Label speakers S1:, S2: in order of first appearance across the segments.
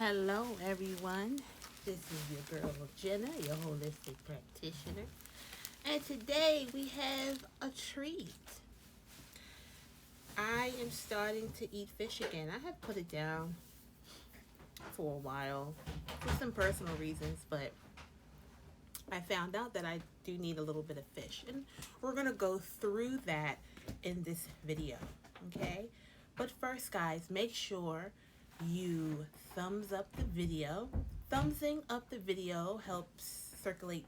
S1: Hello, everyone. This is your girl Jenna, your holistic practitioner. And today we have a treat. I am starting to eat fish again. I have put it down for a while for some personal reasons, but I found out that I do need a little bit of fish. And we're going to go through that in this video, okay? But first, guys, make sure you thumbs up the video. Thumbsing up the video helps circulate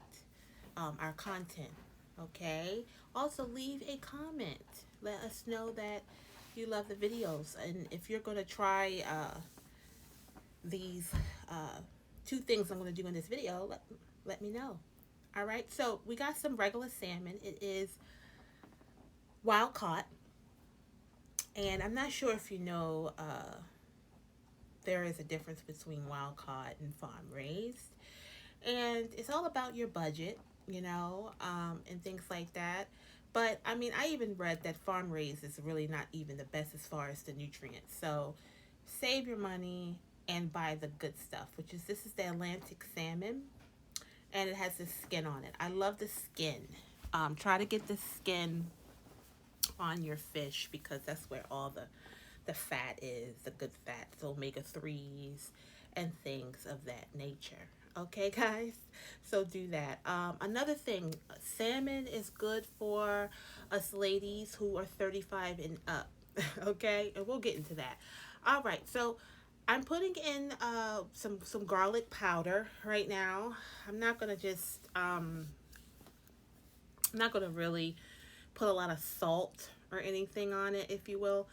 S1: our content, okay? Also, leave a comment. Let us know that you love the videos. And if you're going to try these two things I'm going to do in this video, let me know. All right, so we got some regular salmon. It is wild caught. And I'm not sure if you know, there is a difference between wild caught and farm raised. And it's all about your budget, and things like that. But I mean, I even read that farm raised is really not even the best as far as the nutrients. So save your money and buy the good stuff, which is this is the Atlantic salmon, and it has the skin on it. I love the skin. Try to get the skin on your fish because that's where all the fat is, the good fats, omega-3s and things of that nature. Okay, guys? So do that. Another thing, salmon is good for us ladies who are 35 and up. Okay? And we'll get into that. All right, so I'm putting in some garlic powder right now. I'm not going to just, I'm not going to really put a lot of salt or anything on it, if you will.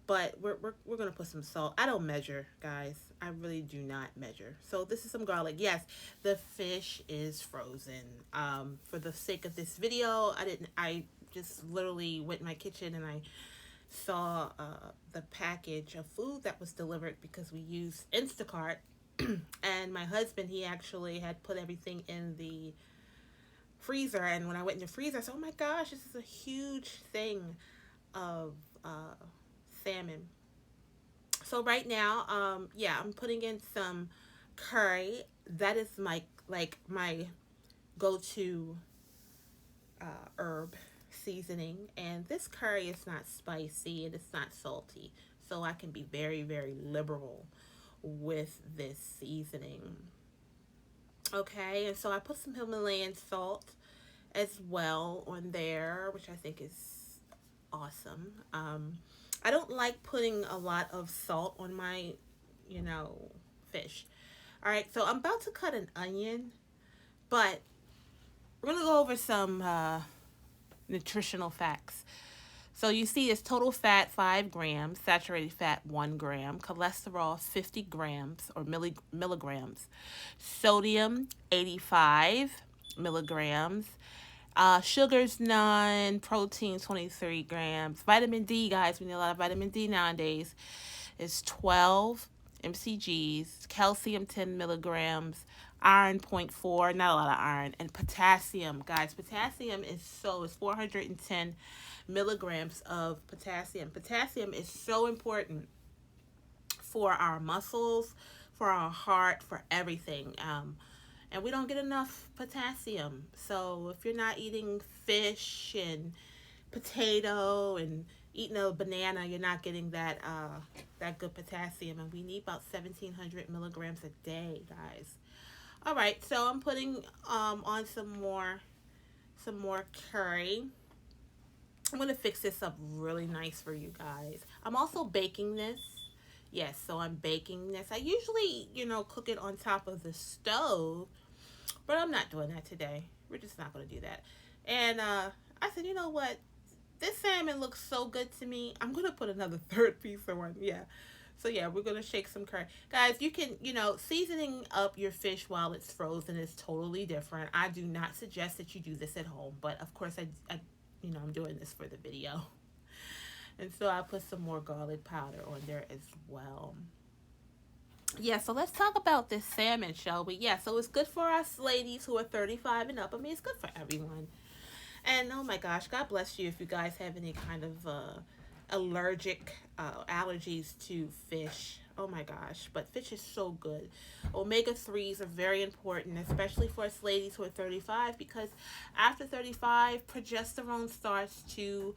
S1: But we're going to put some salt. I don't measure, guys. I really do not measure. So this is some garlic. Yes, the fish is frozen. For the sake of this video, I just literally went in my kitchen and I saw the package of food that was delivered because we use Instacart. And my husband, he actually had put everything in the freezer. And when I went in the freezer, I said, oh my gosh, this is a huge thing of salmon. So right now, I'm putting in some curry. That is my go-to herb seasoning, and this curry is not spicy and it's not salty, so I can be very, very liberal with this seasoning. Okay, and so I put some Himalayan salt as well on there, which I think is awesome. I don't like putting a lot of salt on my, fish. All right, so I'm about to cut an onion, but we're going to go over some nutritional facts. So you see it's total fat 5 grams, saturated fat 1 gram, cholesterol 50 grams or milligrams, sodium 85 milligrams, sugars none, protein 23 grams, vitamin D, guys, we need a lot of vitamin D nowadays, is 12 mcgs, calcium 10 milligrams, iron 0.4, not a lot of iron, and potassium, guys, potassium is 410 milligrams of potassium. Potassium is so important for our muscles, for our heart, for everything. And we don't get enough potassium. So if you're not eating fish and potato and eating a banana, you're not getting that good potassium. And we need about 1,700 milligrams a day, guys. All right, so I'm putting on some more curry. I'm going to fix this up really nice for you guys. I'm also baking this. Yes, so I'm baking this. I usually, cook it on top of the stove, but I'm not doing that today. We're just not going to do that. And I said, you know what? This salmon looks so good to me. I'm going to put another third piece on. Yeah. So, yeah, we're going to shake some curry. Guys, you can, seasoning up your fish while it's frozen is totally different. I do not suggest that you do this at home. But, of course, I'm doing this for the video. And so I put some more garlic powder on there as well. Yeah, so let's talk about this salmon, shall we? Yeah, so it's good for us ladies who are 35 and up. I mean, it's good for everyone. And oh my gosh, God bless you if you guys have any kind of allergic allergies to fish. Oh my gosh, but fish is so good. Omega 3s are very important, especially for us ladies who are 35, because after 35, progesterone starts to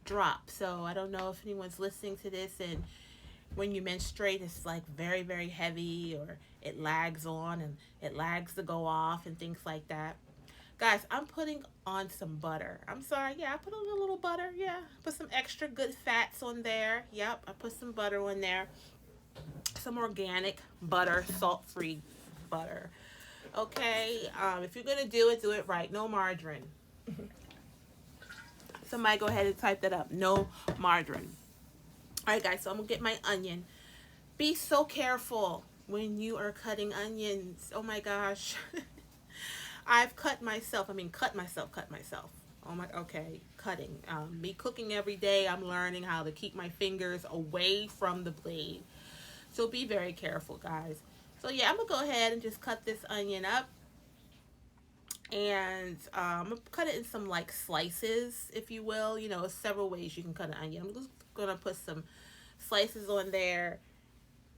S1: drop. So I don't know if anyone's listening to this and when you menstruate, it's like very, very heavy, or it lags on and it lags to go off and things like that. Guys, I'm putting on some butter. I'm sorry, yeah, I put on a little butter, yeah. Put some extra good fats on there. Yep, I put some butter on there. Some organic butter, salt-free butter. Okay, if you're gonna do it right. No margarine. Somebody go ahead and type that up. No margarine. All right, guys. So I'm gonna get my onion. Be so careful when you are cutting onions. Oh my gosh. I've cut myself. I mean, cut myself. Cut myself. Oh my. Okay, cutting. Me cooking every day. I'm learning how to keep my fingers away from the blade. So be very careful, guys. So yeah, I'm gonna go ahead and just cut this onion up, and I'm gonna cut it in some like slices, if you will. You know, several ways you can cut an onion. I'm just gonna put some slices on there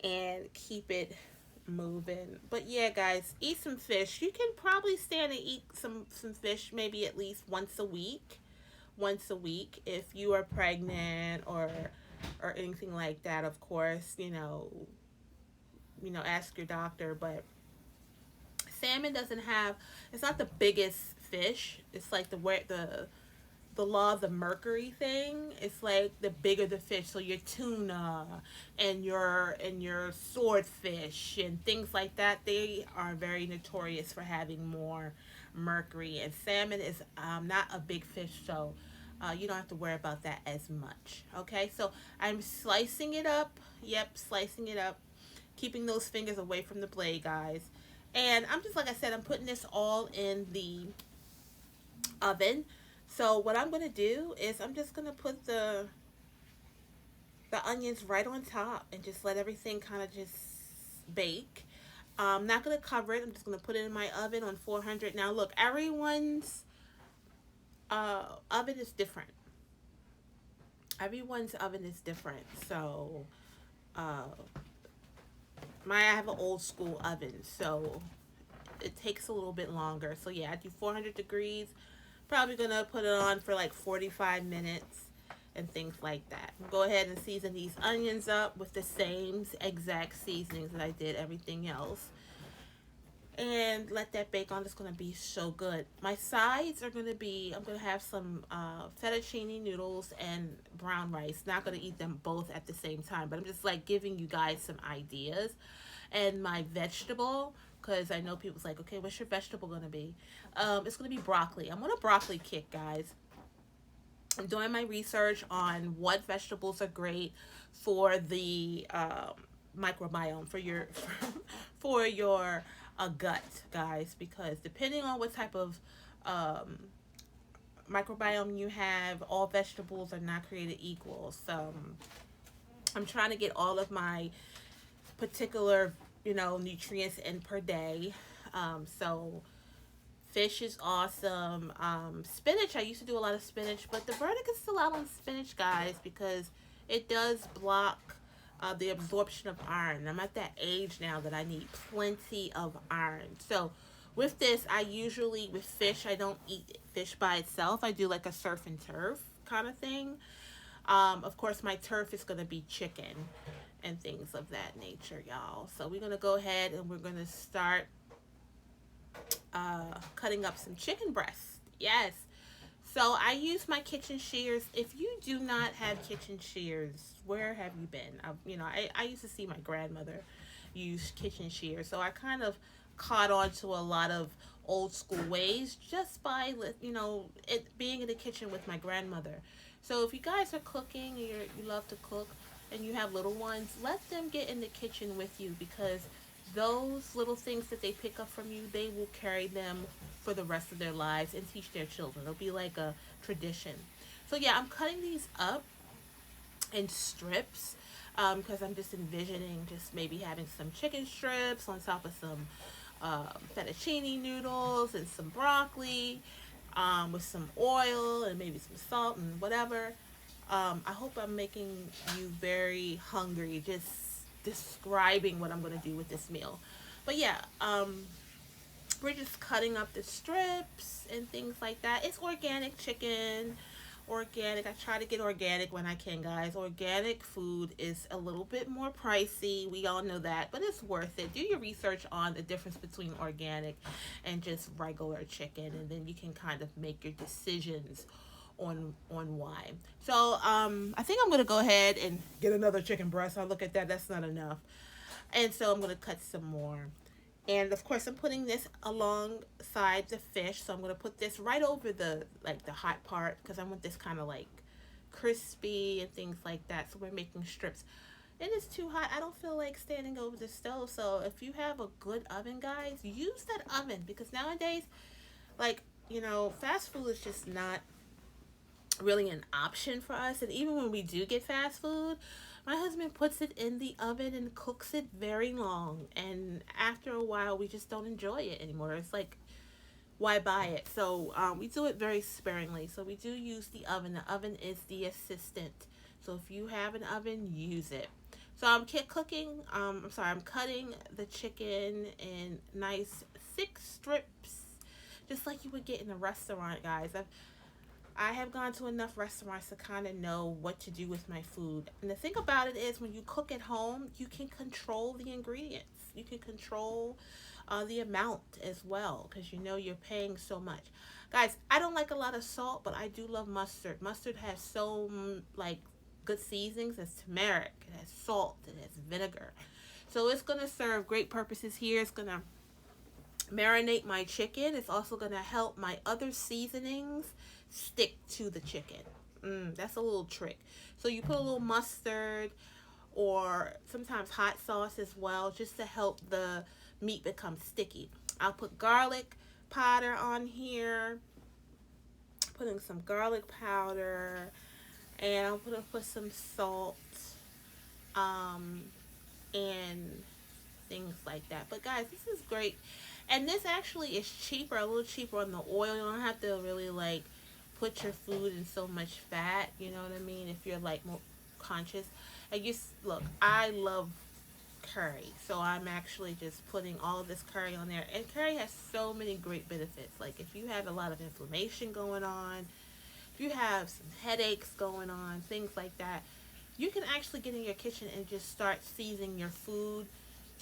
S1: and keep it moving. But yeah, guys, eat some fish. You can probably stand and eat some fish maybe at least once a week. Once a week, if you are pregnant or anything like that. Of course, ask your doctor. But salmon doesn't have, it's not the biggest fish. It's like the law of the mercury thing. It's like the bigger the fish. So your tuna and your swordfish and things like that, they are very notorious for having more mercury. And salmon is not a big fish, so you don't have to worry about that as much. Okay, so I'm slicing it up. Yep, slicing it up, keeping those fingers away from the blade, guys. And I'm just, like I said, I'm putting this all in the oven. So what I'm going to do is I'm just going to put the onions right on top and just let everything kind of just bake. I'm not going to cover it. I'm just going to put it in my oven on 400. Now look, everyone's oven is different. Everyone's oven is different. So uh, I have an old school oven, so it takes a little bit longer. So yeah, I do 400 degrees. Probably gonna put it on for like 45 minutes and things like that. Go ahead and season these onions up with the same exact seasonings that I did everything else. And let that bake on. It's going to be so good. My sides are going to be, I'm going to have some fettuccine noodles and brown rice. Not going to eat them both at the same time, but I'm just like giving you guys some ideas. And my vegetable, because I know people's like, okay, what's your vegetable going to be? It's going to be broccoli. I'm on a broccoli kick, guys. I'm doing my research on what vegetables are great for the microbiome, for your a gut, guys, because depending on what type of microbiome you have, all vegetables are not created equal. So I'm trying to get all of my particular nutrients in per day. So fish is awesome. Spinach, I used to do a lot of spinach, but the verdict is still out on spinach, guys, because it does block the absorption of iron. I'm at that age now that I need plenty of iron. So with this, with fish, I don't eat fish by itself. I do like a surf and turf kind of thing. Of course, my turf is going to be chicken and things of that nature, y'all. So we're going to go ahead and we're going to start cutting up some chicken breasts. Yes. So I use my kitchen shears. If you do not have kitchen shears, where have you been? I used to see my grandmother use kitchen shears. So I kind of caught on to a lot of old school ways just by, it being in the kitchen with my grandmother. So if you guys are cooking, you love to cook, and you have little ones, let them get in the kitchen with you, because those little things that they pick up from you, they will carry them for the rest of their lives and teach their children. It'll be like a tradition. So yeah, I'm cutting these up in strips because I'm just envisioning just maybe having some chicken strips on top of some fettuccine noodles and some broccoli with some oil and maybe some salt and whatever. I hope I'm making you very hungry. Just describing what I'm going to do with this meal. But yeah, we're just cutting up the strips and things like that. It's organic chicken. Organic. I try to get organic when I can, guys. Organic food is a little bit more pricey. We all know that, but it's worth it. Do your research on the difference between organic and just regular chicken, and then you can kind of make your decisions on why. So I think I'm gonna go ahead and get another chicken breast. I look at that. That's not enough, and so I'm gonna cut some more. And of course, I'm putting this alongside the fish. So I'm gonna put this right over the like the hot part because I want this kind of like crispy and things like that. So we're making strips. And it's too hot. I don't feel like standing over the stove. So if you have a good oven, guys, use that oven because nowadays, like fast food is just not really an option for us. And even when we do get fast food, my husband puts it in the oven and cooks it very long, and after a while we just don't enjoy it anymore. It's like, why buy it? So we do it very sparingly. So we do use the oven. The oven is the assistant. So if you have an oven, use it. So I'm I'm cutting the chicken in nice thick strips, just like you would get in a restaurant, guys. I have gone to enough restaurants to kind of know what to do with my food. And the thing about it is when you cook at home, you can control the ingredients. You can control the amount as well because you're paying so much. Guys, I don't like a lot of salt, but I do love mustard. Mustard has so like good seasonings. It's turmeric, it has salt, it has vinegar. So it's going to serve great purposes here. It's going to marinate my chicken. It's also going to help my other seasonings stick to the chicken. That's a little trick. So you put a little mustard or sometimes hot sauce as well, just to help the meat become sticky. I'll put garlic powder on here, putting some garlic powder, and I'm gonna put some salt, and things like that. But guys, this is great, and this actually is cheaper, a little cheaper on the oil. You don't have to really like put your food in so much fat, you know what I mean, if you're like more conscious. And look, I love curry, so I'm actually just putting all of this curry on there. And curry has so many great benefits. Like if you have a lot of inflammation going on, if you have some headaches going on, things like that, you can actually get in your kitchen and just start seasoning your food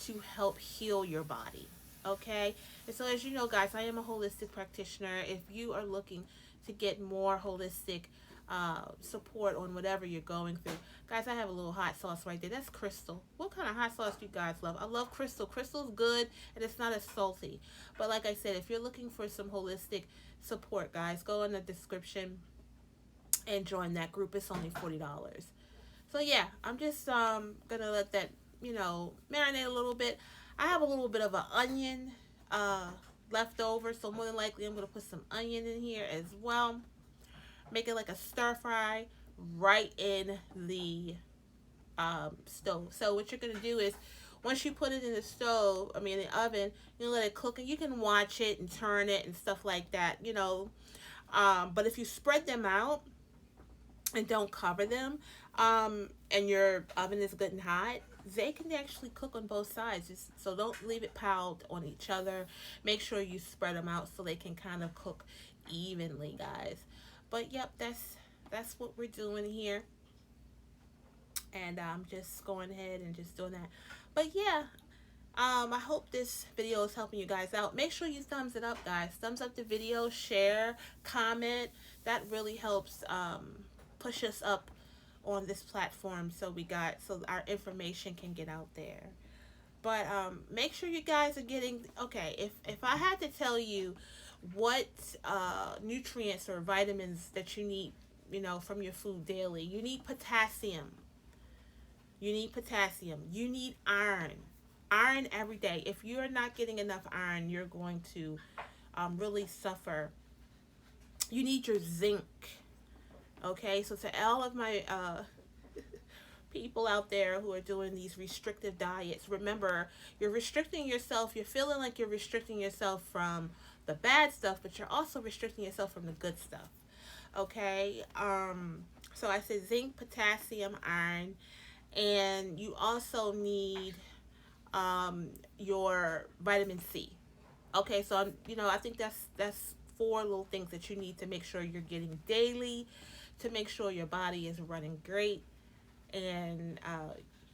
S1: to help heal your body. Okay? And so as you know, guys, I am a holistic practitioner. If you are looking to get more holistic support on whatever you're going through, guys, I have a little hot sauce right there. That's Crystal. What kind of hot sauce do you guys love? I love Crystal. Crystal's good and it's not as salty. But like I said, if you're looking for some holistic support, guys, go in the description and join that group. It's only $40. So yeah, I'm just gonna let that marinate a little bit. I have a little bit of an onion left over, so more than likely I'm gonna put some onion in here as well. Make it like a stir fry right in the stove. So what you're gonna do is, once you put it in the oven, you let it cook, and you can watch it and turn it and stuff like that, but if you spread them out and don't cover them, and your oven is good and hot, they can actually cook on both sides. So don't leave it piled on each other. Make sure you spread them out so they can kind of cook evenly, guys. But yep, that's what we're doing here, and I'm just going ahead and just doing that. But yeah, I hope this video is helping you guys out. Make sure you thumbs it up, guys. Thumbs up the video, share, comment. That really helps push us up on this platform, so our information can get out there. But make sure you guys are getting, okay, if I had to tell you what nutrients or vitamins that you need, from your food daily, you need potassium. You need iron. Iron every day. If you're not getting enough iron, you're going to really suffer. You need your zinc. Okay, so to all of my people out there who are doing these restrictive diets, remember, you're restricting yourself. You're feeling like you're restricting yourself from the bad stuff, but you're also restricting yourself from the good stuff. Okay, so I said zinc, potassium, iron, and you also need your vitamin C. Okay, so I think that's four little things that you need to make sure you're getting daily, to make sure your body is running great, and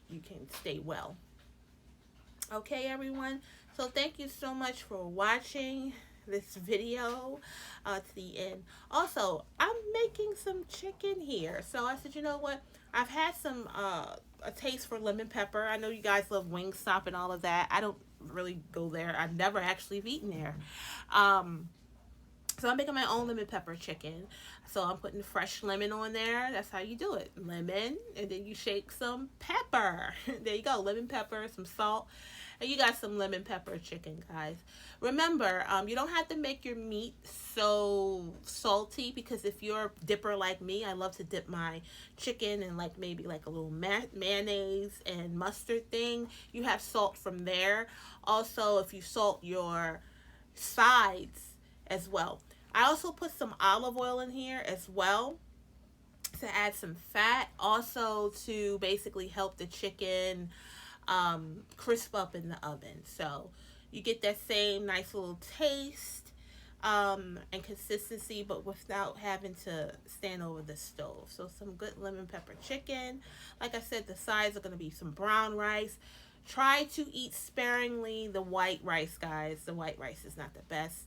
S1: you can stay well. Okay, everyone. So thank you so much for watching this video to the end. Also, I'm making some chicken here. So I said, you know what? I've had some a taste for lemon pepper. I know you guys love Wingstop and all of that. I don't really go there. I've never actually eaten there. Um, so I'm making my own lemon pepper chicken. So I'm putting fresh lemon on there. That's how you do it. Lemon, and then you shake some pepper. There you go. Lemon pepper, some salt. And you got some lemon pepper chicken, guys. Remember, you don't have to make your meat so salty, because if you're a dipper like me, I love to dip my chicken in like maybe like a little mayonnaise and mustard thing. You have salt from there. Also, if you salt your sides as well. I also put some olive oil in here as well to add some fat, also to basically help the chicken crisp up in the oven. So you get that same nice little taste and consistency, but without having to stand over the stove. So some good lemon pepper chicken. Like I said, the sides are going to be some brown rice. Try to eat sparingly the white rice, guys. The white rice is not the best.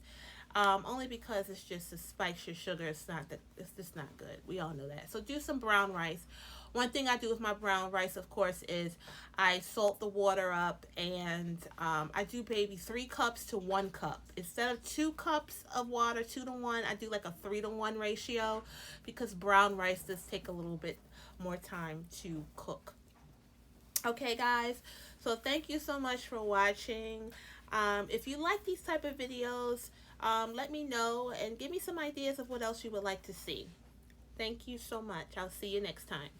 S1: Only because it's just to spike your sugar. It's just not good. We all know that. So do some brown rice. One thing I do with my brown rice, of course, is I salt the water up, and I do maybe 3 cups to 1 cup. Instead of 2 cups of water, 2 to 1, I do like a 3 to 1 ratio, because brown rice does take a little bit more time to cook. Okay, guys, so thank you so much for watching. If you like these type of videos, let me know and give me some ideas of what else you would like to see. Thank you so much. I'll see you next time.